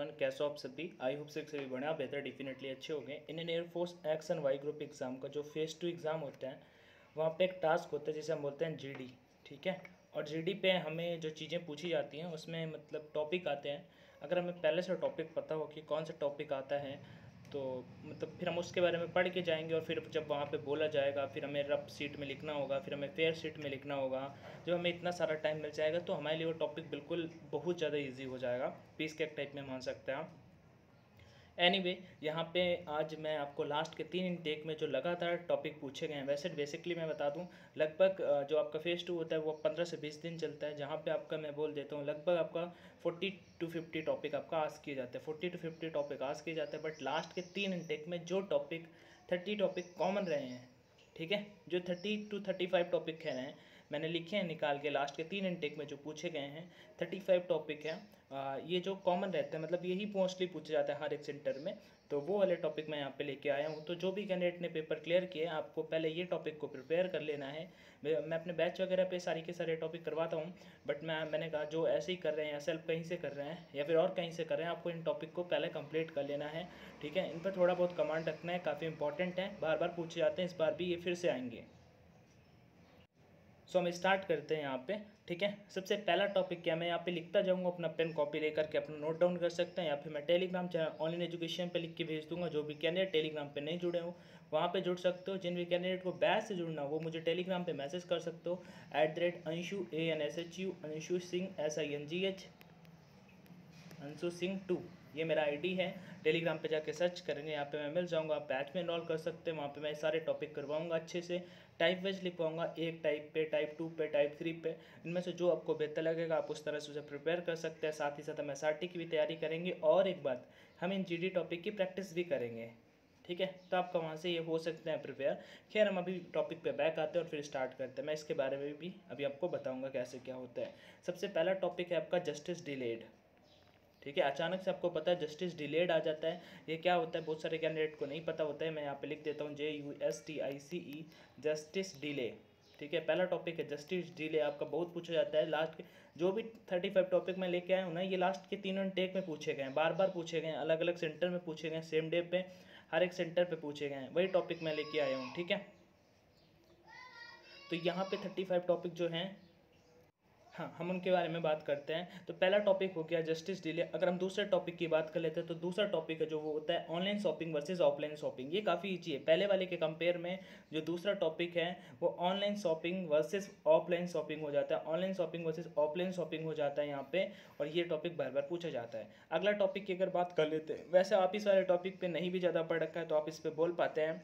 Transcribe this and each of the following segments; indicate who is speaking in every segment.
Speaker 1: Everyone, कैसे हो आप सभी। आई होप से सभी बढ़िया बेहतर डेफिनेटली अच्छे हो गए। Indian air force X and Y group exam का जो फेज़ 2 एग्ज़ाम होता है वहाँ पे एक टास्क होता है जिसे हम बोलते हैं जीडी। ठीक है, और जीडी पे हमें जो चीज़ें पूछी जाती हैं उसमें मतलब टॉपिक आते हैं। अगर हमें पहले से टॉपिक पता हो कि कौन सा टॉपिक आता है तो मतलब फिर हम उसके बारे में पढ़ के जाएंगे, और फिर जब वहाँ पे बोला जाएगा फिर हमें रफ सीट में लिखना होगा, फिर हमें फेयर सीट में लिखना होगा। जब हमें इतना सारा टाइम मिल जाएगा तो हमारे लिए वो टॉपिक बिल्कुल बहुत ज़्यादा इजी हो जाएगा, पीस केक टाइप में मान सकते हैं आप। एनीवे यहाँ पे आज मैं आपको लास्ट के 3 इनटेक में जो लगातार टॉपिक पूछे गए हैं, वैसे बेसिकली मैं बता दूं लगभग जो आपका फेज़ 2 होता है वो 15 से 20 दिन चलता है, जहाँ पे आपका मैं बोल देता हूँ लगभग आपका 40 to 50 टॉपिक आपका आस्क किए जाते हैं। 40 to 50 टॉपिक आस्क किए जाते हैं, बट लास्ट के 3 इनटेक में जो टॉपिक 30 टॉपिक कॉमन रहे हैं, ठीक है, जो 30 to 35 टॉपिक कह रहे हैं मैंने लिखे हैं निकाल के, लास्ट के 3 इनटेक में जो पूछे गए हैं 35 टॉपिक हैं। ये जो कॉमन रहते हैं मतलब यही मोस्टली पूछे जाता है हर एक सेंटर में, तो वो वाले टॉपिक मैं यहाँ पे लेके आया हूँ। तो जो भी कैंडिडेट ने पेपर क्लियर किए आपको पहले ये टॉपिक को प्रिपेयर कर लेना है। मैं अपने बैच वगैरह पे सारी के सारे टॉपिक करवाता हूँ, बट मैंने कहा जो ऐसे ही कर रहे हैं या सेल्फ कहीं से कर रहे हैं या फिर और कहीं से कर रहे हैं, आपको इन टॉपिक को पहले कंप्लीट कर लेना है। ठीक है, इन पर थोड़ा बहुत कमांड रखना है, काफ़ी इंपॉर्टेंट है, बार बार पूछे जाते हैं, इस बार भी ये फिर से आएंगे। सो हम स्टार्ट करते हैं यहाँ पे। ठीक है, सबसे पहला टॉपिक क्या, मैं यहाँ पे लिखता जाऊँगा, अपना पेन कॉपी लेकर के अपना नोट डाउन कर सकते हैं, या फिर मैं टेलीग्राम चैनल ऑनलाइन एजुकेशन पे लिख के भेज दूंगा। जो भी कैंडिडेट टेलीग्राम पे नहीं जुड़े हो वहाँ पे जुड़ सकते हो। जिन भी कैंडिडेट को बैच से जुड़ना हो वो मुझे टेलीग्राम पे मैसेज कर सकते हो @अंशु ANSHU अंशु सिंह SINGH अंशु सिंह 2, ये मेरा आईडी है। टेलीग्राम पे जाके सर्च करेंगे, यहाँ पे मैं मिल जाऊँगा, आप बैच में इनरोल कर सकते हैं। वहाँ पे मैं सारे टॉपिक करवाऊँगा अच्छे से, टाइप वाइज लिखवाऊँगा, एक टाइप पे, टाइप 2 पे, टाइप 3 पे, इनमें से जो आपको बेहतर लगेगा आप उस तरह से उसे प्रिपेयर कर सकते हैं। साथ ही साथ हम SRT की भी तैयारी करेंगे, और एक बात, हम इन GD टॉपिक की प्रैक्टिस भी करेंगे। ठीक है, तो आपका वहाँ से ये हो सकते हैं प्रिपेयर। खैर हम अभी टॉपिक पे बैक आते हैं और फिर स्टार्ट करते हैं। मैं इसके बारे में भी अभी आपको बताऊँगा कैसे क्या होता है। सबसे पहला टॉपिक है आपका जस्टिस डिलेड। ठीक है, अचानक से आपको पता है जस्टिस डिलेड आ जाता है, ये क्या होता है बहुत सारे कैंडिडेट को नहीं पता होता है। मैं यहाँ पे लिख देता हूँ JUSTICE, जस्टिस डिले। ठीक है, पहला टॉपिक है जस्टिस डिले, आपका बहुत पूछा जाता है। लास्ट के जो भी 35 टॉपिक मैं लेके आया हूँ ना, ये लास्ट के 3 टेक में पूछे गए हैं, बार बार पूछे गए हैं, अलग अलग सेंटर में पूछे गए हैं, सेम डे पे हर एक सेंटर पे पूछे गए हैं, वही टॉपिक मैं लेके आया हूँ। ठीक है, तो यहाँ पे 35 टॉपिक जो हैं, हाँ, हम उनके बारे में बात करते हैं। तो पहला टॉपिक हो गया जस्टिस डिले। अगर हम दूसरे टॉपिक की बात कर लेते हैं तो दूसरा टॉपिक है जो वो होता है online shopping versus offline shopping. ये काफ़ी ईजी है, पहले वाले के कंपेयर में जो दूसरा टॉपिक है वो online shopping versus offline shopping हो जाता है, online shopping versus offline shopping हो जाता है यहाँ पे, और ये टॉपिक बार बार पूछा जाता है। अगला टॉपिक की अगर बात कर लेते हैं, वैसे आप इस वाले टॉपिक पर नहीं भी ज़्यादा पढ़ रखा है तो आप इस पर बोल पाते हैं।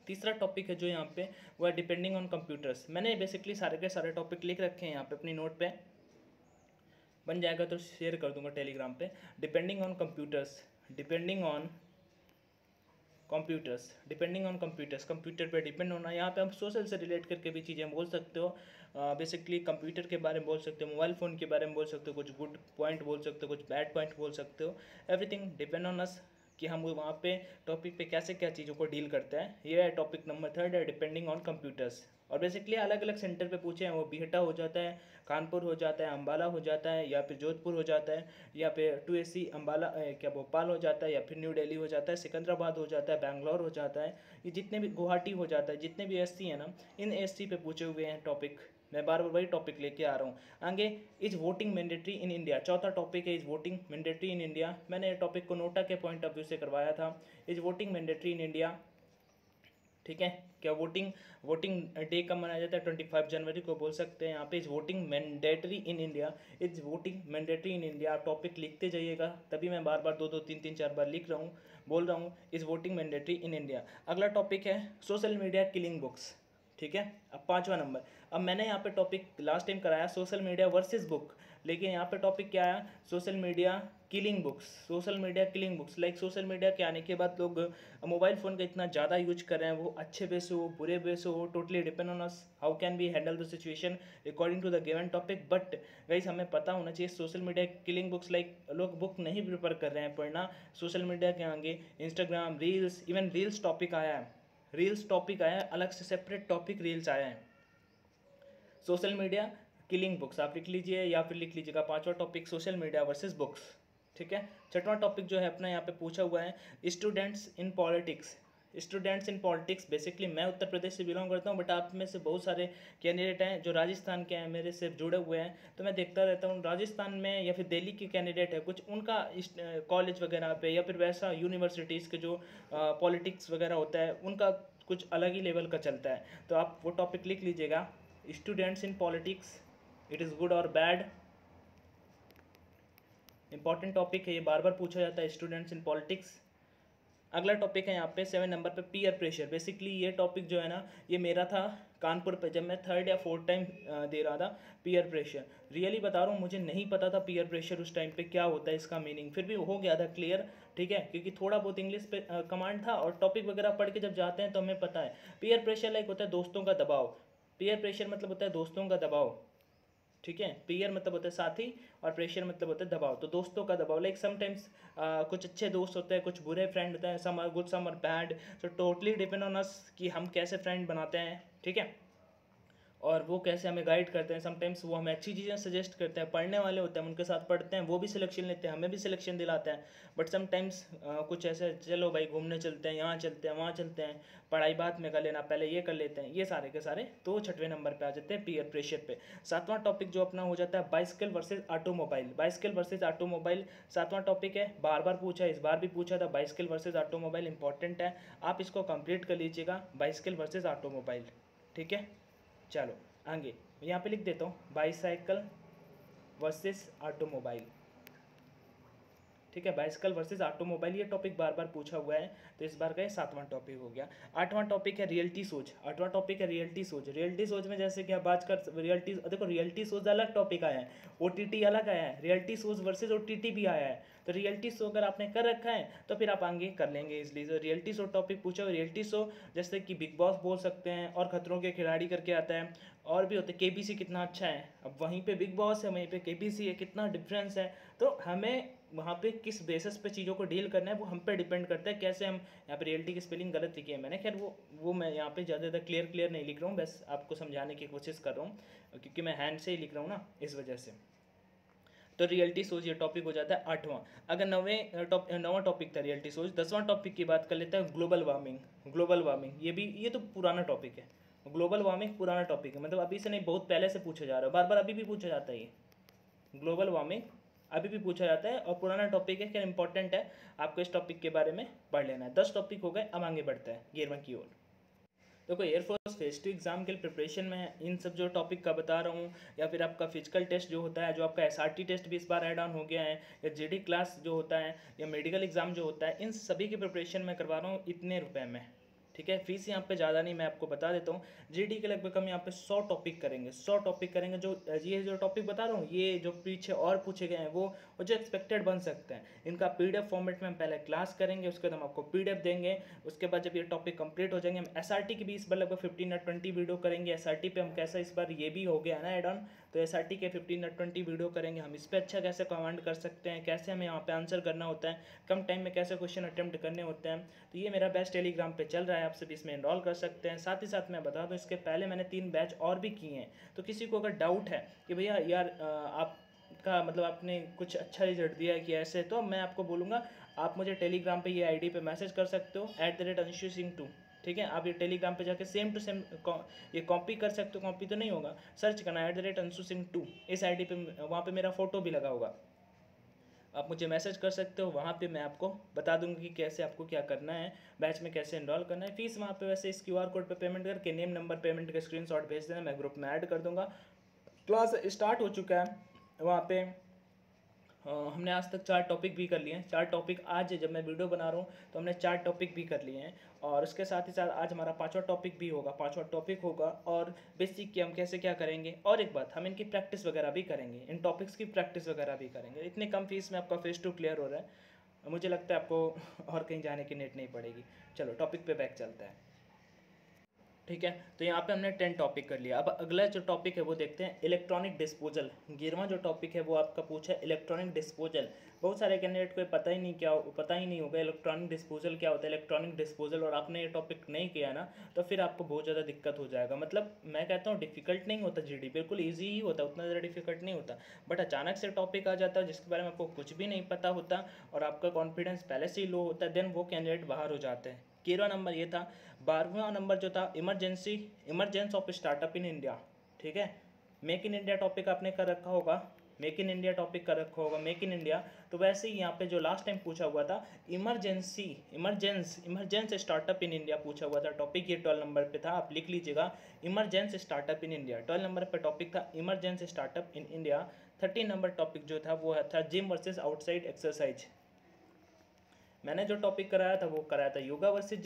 Speaker 1: तीसरा टॉपिक है जो यहाँ पे वो है डिपेंडिंग ऑन कंप्यूटर्स। मैंने बेसिकली सारे के सारे टॉपिक लिख रखे हैं यहाँ पे अपनी नोट पे, बन जाएगा तो शेयर कर दूंगा टेलीग्राम पे। Depending on computers, depending on computers, depending on computers, computer पे डिपेंड होना। यहाँ पे हम सोशल से रिलेट करके भी चीज़ें बोल सकते हो, बेसिकली कंप्यूटर के बारे में बोल सकते हो, मोबाइल फ़ोन के बारे में बोल सकते हो, कुछ गुड पॉइंट बोल सकते हो, कुछ बैड पॉइंट बोल सकते हो। एवरीथिंग डिपेंड ऑन अस कि हम वहाँ पे टॉपिक पे कैसे क्या चीज़ों को डील करते हैं। ये है टॉपिक नंबर 3 है डिपेंडिंग ऑन कंप्यूटर्स। और बेसिकली अलग अलग सेंटर पे पूछे हैं, वो बीहटा हो जाता है, कानपुर हो जाता है, अम्बाला हो जाता है, या फिर जोधपुर हो जाता है, या फिर 2SC अम्बाला क्या भोपाल हो जाता है, या फिर न्यू दिल्ली हो जाता है, सिकंदराबाद हो जाता है, बैंगलोर हो जाता है, ये जितने भी गुवाहाटी हो जाता है, जितने भी SC है ना, इन SC पे पूछे हुए हैं टॉपिक। मैं बार बार वही टॉपिक लेके आ रहा हूँ। आगे is voting mandatory in India, चौथा टॉपिक है is voting mandatory in India. मैंने टॉपिक को नोटा के पॉइंट ऑफ व्यू से करवाया था, is voting mandatory in India. ठीक है, क्या वोटिंग वोटिंग डे कब मनाया जाता है, 25 जनवरी को बोल सकते हैं। यहाँ पे is voting mandatory in India, is voting mandatory in India. आप टॉपिक लिखते जाइएगा, तभी मैं बार बार 2-2 3-3 4 बार लिख रहा हूँ, बोल रहा हूँ is voting mandatory in India. अगला टॉपिक है सोशल मीडिया किलिंग बुक्स। ठीक है, अब 5वां नंबर। अब मैंने यहाँ पे टॉपिक लास्ट टाइम कराया सोशल मीडिया वर्सेस बुक, लेकिन यहाँ पे टॉपिक क्या आया, social media killing books. Social media killing books, like social media के आने के बाद लोग मोबाइल फ़ोन का इतना ज़्यादा यूज कर रहे हैं, वो अच्छे वे से हो बुरे वे से हो, totally depend on us how can we handle the situation according to the given topic. But guys हमें पता होना चाहिए social media killing books, like लोग बुक नहीं प्रिफर कर रहे हैं पढ़ना सोशल मीडिया के आगे। Instagram reels, even reels topic आया है, रील्स टॉपिक आया है, अलग से सेपरेट टॉपिक रील्स आया है। सोशल मीडिया किलिंग बुक्स आप लिख लीजिए, या फिर लिख लीजिएगा 5वां topic social media versus books. ठीक है। छठवां टॉपिक जो है अपना यहाँ पे पूछा हुआ है students in politics. Students in politics basically मैं उत्तर प्रदेश से बिलोंग करता हूँ, बट आप में से बहुत सारे कैंडिडेट हैं जो राजस्थान के हैं, मेरे से जुड़े हुए हैं, तो मैं देखता रहता हूँ राजस्थान में या फिर दिल्ली के कैंडिडेट है कुछ, उनका कॉलेज वगैरह पे या फिर वैसा यूनिवर्सिटीज़ के जो पॉलिटिक्स वगैरह होता है उनका कुछ अलग ही लेवल का चलता है। तो आप वो टॉपिक लिख लीजिएगा, students in politics, it is good और बैड। इंपॉर्टेंट टॉपिक है, ये बार बार पूछा जाता है, स्टूडेंट्स इन पॉलिटिक्स। अगला टॉपिक है यहाँ पे 7 नंबर पे पीयर प्रेशर। बेसिकली ये टॉपिक जो है ना ये मेरा था कानपुर पे, जब मैं 3rd या 4th टाइम दे रहा था पीयर प्रेशर। रियली बता रहा हूँ मुझे नहीं पता था पीयर प्रेशर उस टाइम पे क्या होता है, इसका मीनिंग, फिर भी हो गया था क्लियर, ठीक है, क्योंकि थोड़ा बहुत इंग्लिश पे कमांड था और टॉपिक वगैरह पढ़ के जब जाते हैं तो हमें पता है पीयर प्रेशर लाइक होता है दोस्तों का दबाव। पीयर प्रेशर मतलब होता है दोस्तों का दबाव, ठीक है। पीयर मतलब होता है साथी और प्रेशर मतलब होता है दबाव, तो दोस्तों का दबाव। लाइक समटाइम्स कुछ अच्छे दोस्त होते हैं, कुछ बुरे फ्रेंड होते हैं, some are good some are bad, so totally depend on us कि हम कैसे फ्रेंड बनाते हैं, ठीक है, और वो कैसे हमें गाइड करते हैं। समटाइम्स वो हमें अच्छी चीज़ें सजेस्ट करते हैं, पढ़ने वाले होते हैं उनके साथ पढ़ते हैं, वो भी सिलेक्शन लेते हैं, हमें भी सिलेक्शन दिलाते हैं। बट समटाइम्स कुछ ऐसे, चलो भाई घूमने चलते हैं, यहाँ चलते हैं, वहाँ चलते हैं, पढ़ाई बाद में कर लेना, पहले ये कर लेते हैं, ये सारे के सारे तो 6वें नंबर पे आ जाते हैं पीयर प्रेशर पे। 7वां टॉपिक जो अपना हो जाता है bicycle versus automobile. Bicycle versus automobile 7वां टॉपिक है, बार बार पूछा है, इस बार भी पूछा था। बाइसिकल वर्सेज ऑटोमोबाइल इंपॉर्टेंट है, आप इसको कंप्लीट कर लीजिएगा, बाइसिकल वर्सेज ऑटोमोबाइल, ठीक है। चलो आगे यहाँ पे लिख देता हूँ बाईसाइकिल वर्सेस ऑटोमोबाइल, ठीक है, बाइसिकल वर्सेस ऑटोमोबाइल, ये टॉपिक बार बार पूछा हुआ है, तो इस बार का ये 7वां टॉपिक हो गया। 8वां टॉपिक है रियलिटी सोच। 8वां टॉपिक है रियलिटी सोच। रियलिटी सोच में जैसे कि आप बात कर रियलिटी, देखो रियलिटी सोच अलग टॉपिक आया है, OTT अलग आया है, रियलिटी सोच वर्सेज OTT भी आया है। तो रियलिटी शो अगर आपने कर रखा है तो फिर आप आगे कर लेंगे इसलिए। तो रियलिटी शो टॉपिक पूछा हुआ, रियलिटी शो जैसे कि बिग बॉस बोल सकते हैं, और खतरों के खिलाड़ी करके आता है, और भी होते हैं, KBC कितना अच्छा है, अब वहीं पे बिग बॉस है, वहीं पे KBC है, कितना डिफरेंस है। तो हमें वहाँ पे किस बेसिस पे चीज़ों को डील करना है वो हम पे डिपेंड करता है, कैसे हम यहाँ पे रियलिटी की स्पेलिंग गलत लिखी है मैंने, खैर वो मैं यहाँ पे ज़्यादा क्लियर नहीं लिख रहा हूँ, बस आपको समझाने की कोशिश कर रहा हूँ क्योंकि मैं हैंड से ही लिख रहा हूँ ना, इस वजह से। तो रियलिटी सोच ये टॉपिक हो जाता है 8वां। अगर 9वां टॉपिक था रियलिटी सोच। 10वां टॉपिक की बात कर लेते हैं ग्लोबल वार्मिंग। ग्लोबल वार्मिंग ये तो पुराना टॉपिक है, ग्लोबल वार्मिंग पुराना टॉपिक है, मतलब अभी से नहीं, बहुत पहले से पूछा जा रहा है, बार बार अभी भी पूछा जाता है, ये ग्लोबल वार्मिंग अभी भी पूछा जाता है और पुराना टॉपिक है, क्या इंपॉर्टेंट है, आपको इस टॉपिक के बारे में पढ़ लेना है। 10 टॉपिक हो गए, अब आगे बढ़ता है 11वां की ओर। देखो एयरफोर्स फेज 2 एग्जाम के लिए प्रिपरेशन में इन सब जो टॉपिक का बता रहा हूँ, या फिर आपका फिजिकल टेस्ट जो होता है, जो आपका SRT टेस्ट भी इस बार ऐड ऑन हो गया है, या GD क्लास जो होता है, या मेडिकल एग्जाम जो होता है, इन सभी की प्रिपरेशन मैं करवा रहा हूँ इतने रुपए में, ठीक है। फीस यहाँ पे ज़्यादा नहीं, मैं आपको बता देता हूँ। GD के लगभग हम यहाँ पे 100 टॉपिक करेंगे, 100 टॉपिक करेंगे। जो ये जो टॉपिक बता रहा हूँ, ये जो पीछे और पूछे गए हैं वो जो एक्सपेक्टेड बन सकते हैं, इनका PDF फॉर्मेट में हम पहले क्लास करेंगे, उसके बाद हम आपको PDF देंगे। उसके बाद जब ये टॉपिक कंप्लीट हो जाएंगे, हम SRT की भी इस बार लगभग 15 या 20 वीडियो करेंगे। SRT पे हम कैसा, इस बार ये भी हो गया ना एड ऑन, तो SRT के 15 या 20 वीडियो करेंगे, हम इस पर अच्छा कैसे कमांड कर सकते हैं, कैसे हमें यहाँ पे आंसर करना होता है, कम टाइम में कैसे क्वेश्चन अटेम्प्ट करने होते हैं। तो ये मेरा बैच टेलीग्राम पे चल रहा है, आप सभी इसमें एनरोल कर सकते हैं। साथ ही साथ मैं बता दूं, इसके पहले मैंने 3 बैच और भी किए हैं, तो किसी को अगर डाउट है कि भैया यार आप का मतलब आपने कुछ अच्छा रिजल्ट दिया है कि ऐसे, तो मैं आपको बोलूँगा आप मुझे टेलीग्राम पे ये ID पे मैसेज कर सकते हो @अंशु सिंह 2, ठीक है। आप ये टेलीग्राम पे जाके सेम टू सेम ये कॉपी कर सकते हो, कॉपी तो नहीं होगा, सर्च करना @अंशु सिंह 2 इस ID पे, वहाँ पे मेरा फोटो भी लगा होगा, आप मुझे मैसेज कर सकते हो, वहाँ पे मैं आपको बता दूंगा कि कैसे आपको क्या करना है, बैच में कैसे एनरोल करना है। फीस वहाँ पे वैसे इस QR कोड पे पेमेंट करके नेम नंबर पेमेंट का स्क्रीनशॉट भेज देना, मैं ग्रुप में ऐड कर दूंगा। क्लास स्टार्ट हो चुका है वहाँ पे। हमने आज तक 4 टॉपिक भी कर लिए हैं। 4 टॉपिक आज जब मैं वीडियो बना रहा हूँ तो हमने 4 टॉपिक भी कर लिए हैं, और उसके साथ ही साथ आज हमारा 5वां टॉपिक भी होगा, 5वां टॉपिक होगा। और बेसिक कि हम कैसे क्या करेंगे, और एक बात, हम इनकी प्रैक्टिस वगैरह भी करेंगे, इन टॉपिक्स की प्रैक्टिस वगैरह भी करेंगे। इतने कम फीस में आपका फेज 2 क्लियर हो रहा है, मुझे लगता है आपको और कहीं जाने की नीड नहीं पड़ेगी। चलो टॉपिक पे बैक चलता है। ठीक है। तो यहाँ पे हमने 10 टॉपिक कर लिया। अब अगला जो टॉपिक है वो देखते हैं, इलेक्ट्रॉनिक डिस्पोजल। 11वां जो टॉपिक है वो आपका पूछा है इलेक्ट्रॉनिक डिस्पोजल। बहुत सारे कैंडिडेट को पता ही नहीं होगा इलेक्ट्रॉनिक डिस्पोजल क्या होता है, इलेक्ट्रॉनिक डिस्पोजल, और आपने ये टॉपिक नहीं किया ना तो फिर आपको बहुत ज़्यादा दिक्कत हो जाएगा। मतलब मैं कहता हूँ डिफिकल्ट नहीं होता जीडी, बिल्कुल ईजी ही होता, उतना ज़्यादा डिफिकल्ट नहीं होता। बट अचानक से टॉपिक आ जाता है जिसके बारे में आपको कुछ भी नहीं पता होता और आपका कॉन्फिडेंस पहले से ही लो होता है, देन वो कैंडिडेट बाहर हो जाते हैं। 11वां नंबर ये था। 12वां नंबर जो था emergence of startup in India. ठीक है, मेक इन इंडिया टॉपिक आपने कर रखा होगा, मेक इन इंडिया टॉपिक कर रखा होगा, मेक इन इंडिया। तो वैसे ही यहाँ पे जो लास्ट टाइम पूछा हुआ था इमरजेंस स्टार्टअप इन इंडिया पूछा हुआ था टॉपिक, ये 12 नंबर पे था, आप लिख लीजिएगा emergence startup in India. 12 number पे टॉपिक था emergence startup in India. 13 number topic जो था वो था जिम वर्सेज आउटसाइड एक्सरसाइज। मैंने जो टॉपिक कराया था वो कराया था योगा वर्सेज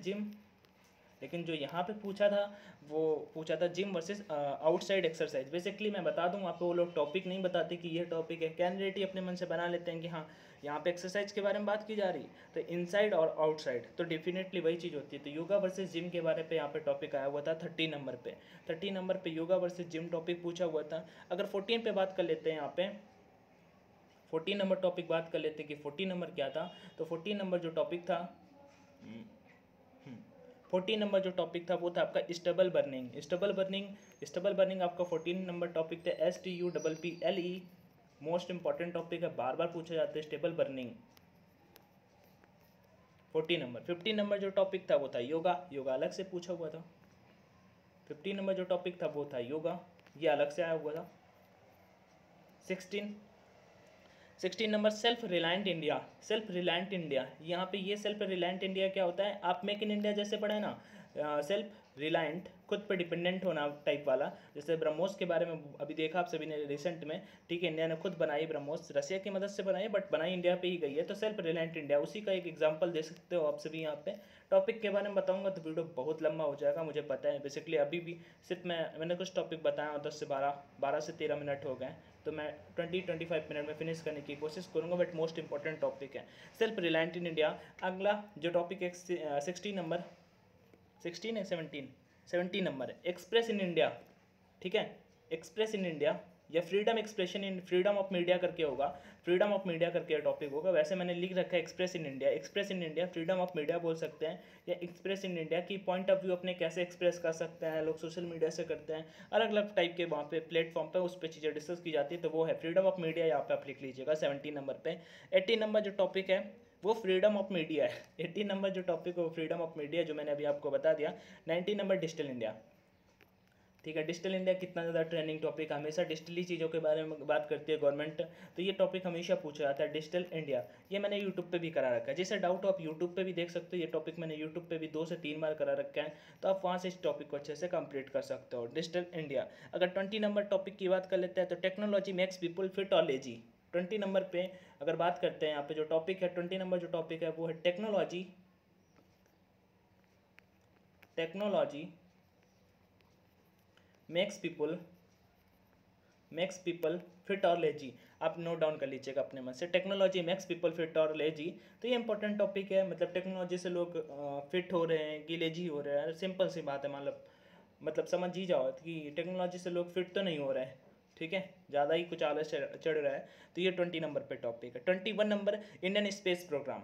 Speaker 1: जिम, लेकिन जो यहाँ पे पूछा था वो पूछा था gym versus outside exercise. Basically मैं बता दूँ आपको, वो लोग टॉपिक नहीं बताते कि ये टॉपिक है, कैंडिडेट ही अपने मन से बना लेते हैं कि हाँ यहाँ पे एक्सरसाइज के बारे में बात की जा रही, तो इनसाइड और आउटसाइड तो डेफिनेटली वही चीज़ होती है। तो योगा वर्सेस जिम के बारे पे यहाँ पे टॉपिक आया हुआ था 30 नंबर पे। 30 नंबर पे योगा वर्सेस जिम टॉपिक पूछा हुआ था। अगर 14 पे बात कर लेते हैं, यहाँ पे 14 नंबर टॉपिक बात कर लेते हैं कि 14 नंबर क्या था। तो 14 नंबर जो टॉपिक था 14 नंबर जो टॉपिक था वो था आपका स्टेबल बर्निंग आपका 14 नंबर टॉपिक था। STUPPLE मोस्ट इंपॉर्टेंट टॉपिक है, बार बार पूछा जाता है स्टेबल बर्निंग। 14 नंबर। 15 नंबर जो टॉपिक था वो था योगा अलग से पूछा हुआ था। 15 नंबर जो टॉपिक था वो था योगा, ये अलग से आया हुआ था। 16 नंबर सेल्फ रिलायंट इंडिया। यहाँ पे ये सेल्फ रिलायंट इंडिया क्या होता है, आप मेक इन इंडिया जैसे पढ़े ना, सेल्फ रिलायंट खुद पर डिपेंडेंट होना टाइप वाला। जैसे ब्रह्मोस के बारे में अभी देखा आप सभी ने रिसेंट में, ठीक है, इंडिया ने खुद बनाई ब्रह्मोस, रशिया की मदद से बनाई बट बनाई इंडिया पे ही गई है। तो सेल्फ रिलायंट इंडिया उसी का एक एग्जांपल दे सकते हो आप सभी। यहाँ पे टॉपिक के बारे में बताऊंगा तो वीडियो बहुत लंबा हो जाएगा, मुझे पता है। बेसिकली अभी भी सिर्फ मैंने कुछ टॉपिक बताया और 10 से 13 मिनट हो गए, तो मैं 20-25 मिनट में फिनिश करने की कोशिश करूंगा, बट मोस्ट इंपॉर्टेंट टॉपिक है सेल्फ रिलायंट इन इंडिया। अगला जो टॉपिक है 17 नंबर है एक्सप्रेस इन इंडिया। ठीक है, एक्सप्रेस इन इंडिया या फ्रीडम ऑफ मीडिया करके होगा, फ्रीडम ऑफ मीडिया करके टॉपिक होगा। वैसे मैंने लिख रखा है express in India, freedom of media बोल सकते हैं, या एक्सप्रेस इन इंडिया की पॉइंट ऑफ व्यू अपने कैसे एक्सप्रेस कर सकते हैं, लोग सोशल मीडिया से करते हैं, अलग अलग टाइप के वहाँ पे प्लेटफॉर्म पे उस पर चीज़ें डिस्कस की जाती है, तो वो है फ्रीडम ऑफ मीडिया, यहाँ पे आप लिख लीजिएगा 17 नंबर पे। 18 नंबर जो टॉपिक है वो फ्रीडम ऑफ मीडिया है। 18 नंबर जो टॉपिक है वो फ्रीडम ऑफ मीडिया, जो मैंने अभी आपको बता दिया। 19 नंबर डिजिटल इंडिया। ठीक है, डिजिटल इंडिया कितना ज़्यादा ट्रेंडिंग टॉपिक, हमेशा डिजिटली चीज़ों के बारे में बात करती है गवर्नमेंट, तो ये टॉपिक हमेशा पूछा जाता है डिजिटल इंडिया। ये मैंने यूट्यूब पे भी करा रखा है, जैसे डाउट हो आप यूट्यूब पे भी देख सकते हो। ये टॉपिक मैंने यूट्यूब पे भी 2 से 3 बार करा रखा है, तो आप वहाँ से इस टॉपिक को अच्छे से कंप्लीट कर सकते हो, डिजिटल इंडिया। अगर 20 नंबर टॉपिक की बात कर लेते हैं तो टेक्नोलॉजी मेक्स पीपल फिट और लेजी। 20 नंबर पे अगर बात करते हैं, यहाँ पे जो टॉपिक है 20 नंबर जो टॉपिक है वो है टेक्नोलॉजी मेक्स पीपल फिट और लेजी। आप नोट डाउन कर लीजिएगा अपने मन से, टेक्नोलॉजी मेक्स पीपल फिट और लेजी। तो ये इंपॉर्टेंट टॉपिक है, मतलब टेक्नोलॉजी से लोग फिट हो रहे हैं कि लेजी हो रहे हैं, सिंपल सी बात है। मतलब समझ ही जाओ कि टेक्नोलॉजी से लोग फिट तो नहीं हो रहे हैं, ठीक है, ज़्यादा ही कुछ आलस चढ़ रहा है। तो ये 20 नंबर पे टॉपिक है। 21 number Indian space program.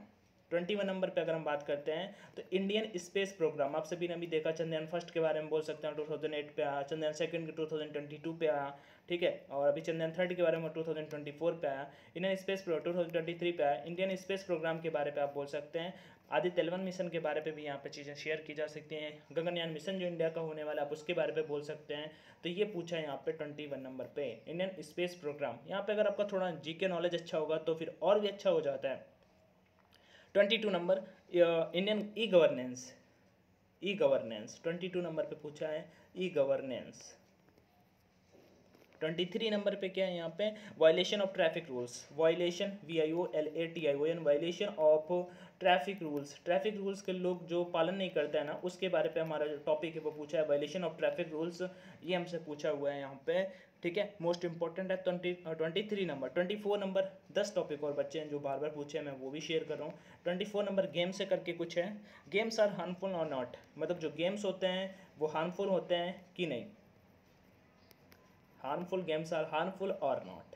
Speaker 1: 21 number पे अगर हम बात करते हैं तो इंडियन स्पेस प्रोग्राम, आप सभी ने अभी देखा, चंद्रयान फर्स्ट के बारे में बोल सकते हैं 2008 पे आया, चंद्रयान सेकंड 2022 पे आया, ठीक है, और अभी चंद्रयान थर्ड के बारे में 2024 पे आया, इंडियन स्पेस 2023 पे आया। इंडियन स्पेस प्रोग्राम के बारे पे आप बोल सकते हैं, आदित्य 11 मिशन के बारे पे भी यहाँ पे चीज़ें शेयर की जा सकती हैं, गगनयान मिशन जो इंडिया का होने वाला है आप उसके बारे पे बोल सकते हैं। तो ये पूछा है यहाँ पे 21 नंबर पे इंडियन स्पेस प्रोग्राम। यहाँ पे अगर आपका थोड़ा जीके नॉलेज अच्छा होगा तो फिर और भी अच्छा हो जाता है। 22 number Indian e governance 22 number पे पूछा है ई गवर्नेंस। 23 नंबर पे क्या है यहाँ पे, violation of traffic rules, violation VIOLATION, violation of traffic rules के लोग जो पालन नहीं करते हैं ना, उसके बारे पे हमारा जो टॉपिक है वो पूछा है, वायलेशन ऑफ ट्रैफिक रूल्स, ये हमसे पूछा हुआ है यहाँ पे ठीक है, मोस्ट इंपॉर्टेंट है। 23 नंबर, 24 नंबर 10 टॉपिक और बच्चे हैं जो बार बार पूछे हैं, मैं वो भी शेयर कर रहा हूँ। 24 नंबर गेम से करके कुछ है, गेम्स आर हार्मफुल और नॉट, मतलब जो गेम्स होते हैं वो हार्मफुल होते हैं कि नहीं, हार्मफुल गेम्स आर हार्मफुल और नॉट।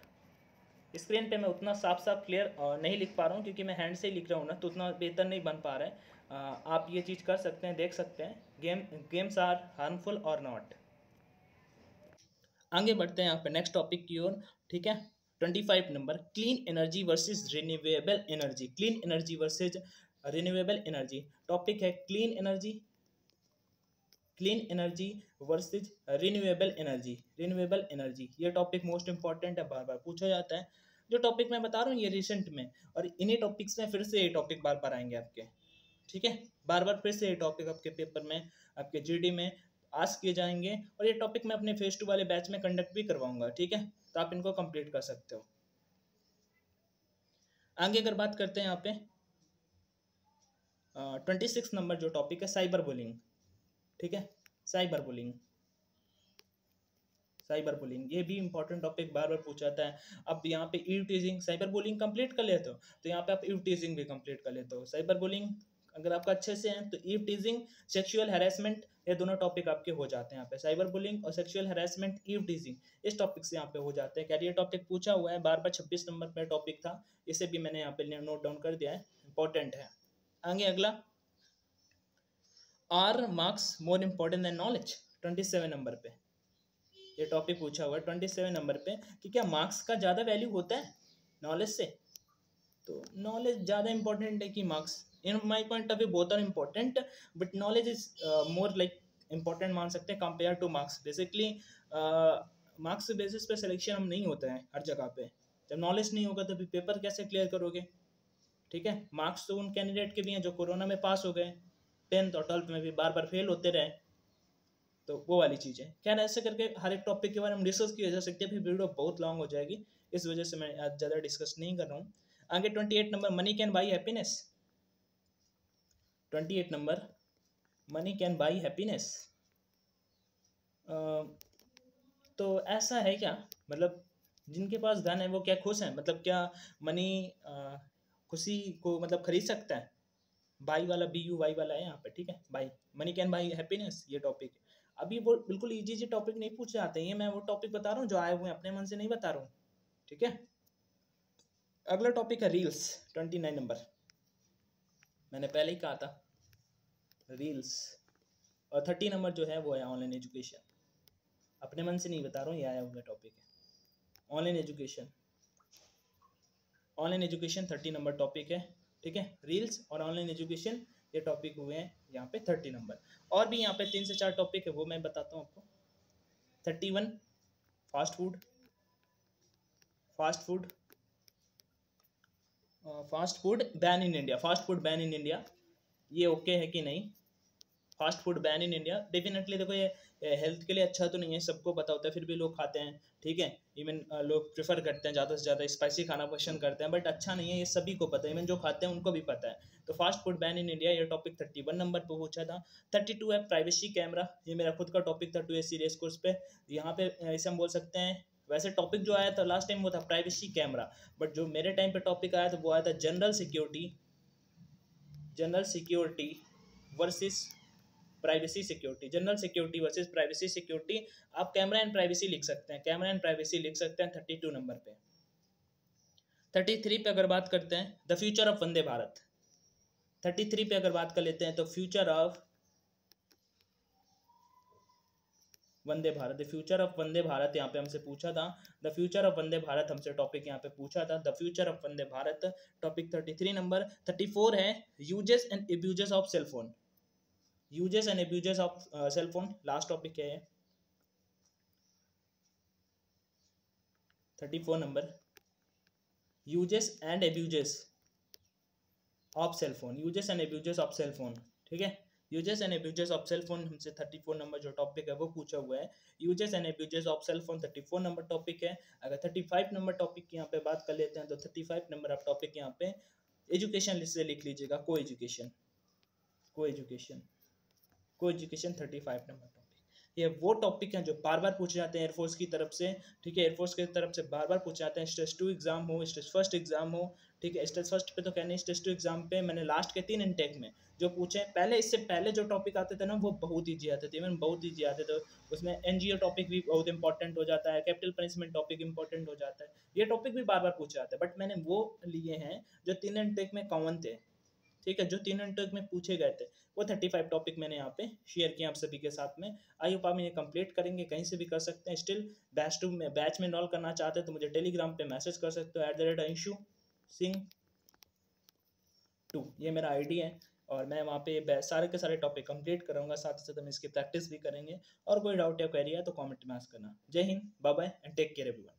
Speaker 1: स्क्रीन पे मैं उतना साफ साफ क्लियर नहीं लिख पा रहा हूँ क्योंकि मैं हैंड से ही लिख रहा हूँ ना, तो उतना बेहतर नहीं बन पा रहा है। आप ये चीज़ कर सकते हैं, देख सकते हैं, गेम्स आर हार्मफुल और नॉट। आगे बढ़ते हैं यहाँ पे नेक्स्ट टॉपिक की ओर, ठीक है। 25 number, clean energy versus renewable energy, clean energy versus renewable energy. Topic है clean energy, clean energy versus renewable energy, renewable energy. ये टॉपिक मोस्ट इंपॉर्टेंट है, बार बार पूछा जाता है। जो टॉपिक मैं बता रहा हूँ ये रिसेंट में, और इन्हीं टॉपिक्स में फिर से ये टॉपिक बार बार आएंगे आपके, ठीक है। बार बार फिर से ये टॉपिक आपके पेपर में, आपके जीडी में आस्क किए जाएंगे, और ये टॉपिक मैं अपने फेज 2 वाले बैच में कंडक्ट भी करवाऊंगा, ठीक है, तो आप इनको कंप्लीट कर सकते हो। आगे अगर बात करते हैं यहाँ पे 26 नंबर जो टॉपिक है साइबर बुलिंग, ठीक है, साइबर बुलिंग, साइबर बुलिंग ये भी इंपॉर्टेंट टॉपिक बार बार पूछा जाता है। अब यहाँ पे eve teasing, cyber bullying complete कर लेते हो तो यहाँ पे आप ईव टीजिंग भी कंप्लीट कर लेते हो। साइबर बुलिंग अगर आपका अच्छे से है तो ईव टीजिंग, सेक्सुअल हैरेसमेंट, ये दोनों टॉपिक आपके हो जाते हैं यहाँ पे, साइबर बुलिंग और सेक्सुअल हैरेसमेंट, ईव टीजिंग, इस टॉपिक से यहाँ पे हो जाते हैं। कैरियर टॉपिक पूछा हुआ है बार बार, 26 नंबर पर टॉपिक था, इसे भी मैंने यहाँ पे नोट डाउन कर दिया है, इंपॉर्टेंट है। आगे अगला, are marks more important than knowledge, 27 number पे ये टॉपिक पूछा हुआ है 27 नंबर पे, कि क्या मार्क्स का ज़्यादा वैल्यू होता है नॉलेज से। तो नॉलेज ज़्यादा इंपॉर्टेंट है कि marks, in my point of view both are important, but knowledge is more like important मान सकते हैं compare to marks. Basically marks basis पे सिलेक्शन हम नहीं होता है हर जगह पे, जब नॉलेज नहीं होगा तो फिर पेपर कैसे क्लियर करोगे, ठीक है। मार्क्स तो उन कैंडिडेट के भी हैं जो कोरोना में पास हो गए, 10th और 12th में भी बार बार फेल होते रहे, तो वो वाली चीज़ है। क्या ऐसे करके हर एक टॉपिक के बारे में डिस्कस किया जा सकती है, फिर वीडियो बहुत लॉन्ग हो जाएगी, इस वजह से मैं आज ज़्यादा डिस्कस नहीं कर रहा हूँ। आगे 28 number, money can buy happiness, 28 number, money can buy happiness. तो ऐसा है क्या, मतलब जिनके पास धन है वो क्या खुश हैं, मतलब क्या मनी खुशी को मतलब खरीद सकता है, बाई वाला BUY वाला है यहाँ पे, ठीक है, by, money can buy happiness, ये टॉपिक है। अभी वो बिल्कुल इजी टॉपिक नहीं पूछे जाते हैं, ये मैं वो टॉपिक बता रहा हूँ जो आए हुए हैं, अपने मन से नहीं बता रहा हूँ, ठीक है। अगला टॉपिक है रील्स, 29 नंबर, मैंने पहले ही कहा था रील्स। और 30 नंबर जो है वो है ऑनलाइन एजुकेशन, अपने मन से नहीं बता रहा हूँ, ये आया हुआ टॉपिक है online education. Online education 30 number topic है, ठीक है। रील्स और ऑनलाइन एजुकेशन ये टॉपिक हुए हैं यहाँ पे 30 नंबर। और भी यहाँ पे 3 से 4 टॉपिक है, वो मैं बताता हूँ आपको। 31 fast food, fast food, fast food ban in India, fast food ban in India, ये ओके है कि नहीं। Fast food ban in India, definitely देखो ये हेल्थ के लिए अच्छा तो नहीं है, सबको पता होता है, फिर भी लोग खाते हैं, ठीक है। इवन लोग प्रेफर करते हैं ज़्यादा से ज़्यादा स्पाइसी खाना पसंद करते हैं, बट अच्छा नहीं है, ये सभी को पता है, इवन जो खाते हैं उनको भी पता है। तो fast food ban in India, ये टॉपिक 31 नंबर पर पूछा था। 32 है प्राइवेसी कैमरा, ये मेरा खुद का टॉपिक था 2SC रेस कोर्स पे, यहाँ पे इसे हम बोल सकते हैं, वैसे टॉपिक जो आया था लास्ट टाइम वो था प्राइवेसी कैमरा, बट जो मेरे टाइम पे टॉपिक आया था वो आया था general security, general security versus privacy security, general security versus privacy security. आप कैमरा एंड प्राइवेसी लिख सकते हैं, कैमरा एंड प्राइवेसी लिख सकते हैं 32 नंबर पे। 33 पे अगर बात करते हैं the future of Vande Bharat, 33 पे अगर बात कर लेते हैं तो future of Vande Bharat, the future of Vande Bharat यहाँ पे हमसे पूछा था, the future of Vande Bharat हमसे टॉपिक यहाँ पे पूछा था, the future of Vande Bharat, topic 33 number. 34 है uses and abuses of cellphone, uses and abuses of cellphone, last topic है 34 number, uses and abuses of cellphone, uses and abuses of cellphone, ठीक है। Uses and abuses of cellphone हमसे 34 number जो topic है वो पूछा हुआ है, uses and abuses of cellphone 34 number topic है। अगर 35 नंबर टॉपिक की यहाँ पे बात कर लेते हैं तो 35 नंबर आप टॉपिक यहाँ पे एजुकेशन से लिख लीजिएगा, को एजुकेशन, को एजुकेशन, को एजुकेशन 35 नंबर टॉपिक। ये वो टॉपिक हैं जो बार बार पूछे जाते हैं एयरफोर्स की तरफ से, ठीक है, एयरफोर्स की तरफ से बार बार पूछे जाते हैं। स्टेज 2 एग्जाम हो, स्टेज फर्स्ट एग्जाम हो, ठीक है, स्टेज फर्स्ट पे तो कहने, स्टेज 2 एग्जाम पे मैंने लास्ट के 3 इनटेक में जो पूछे, पहले इससे पहले जो टॉपिक आते थे ना वो बहुत ईजी आते थे, इवन बहुत ईजी आते थे। उसमें एनजीओ टॉपिक भी बहुत इंपॉर्टेंट हो जाता है, कैपिटल पनिशमेंट टॉपिक इंपॉर्टेंट हो जाता है, ये टॉपिक भी बार बार पूछे जाते हैं, बट मैंने वो लिए हैं जो 3 इनटेक में कॉमन थे, ठीक है, जो 3 इनटेक में पूछे गए थे। वो 35 टॉपिक मैंने यहाँ पे शेयर किया आप सभी के साथ में। आई होप आप ये कंप्लीट करेंगे, कहीं से भी कर सकते हैं। स्टिल बैच में इनरोल करना चाहते हैं तो मुझे टेलीग्राम पे मैसेज कर सकते हो @anshu_singh2, ये मेरा आईडी है, और मैं वहाँ पे सारे के सारे टॉपिक कंप्लीट करूँगा, साथ ही साथ हम इसकी प्रैक्टिस भी करेंगे। और कोई डाउट या क्वेरी है तो कॉमेंट में आस्क करना। जय हिंद, bye bye and take care everyone.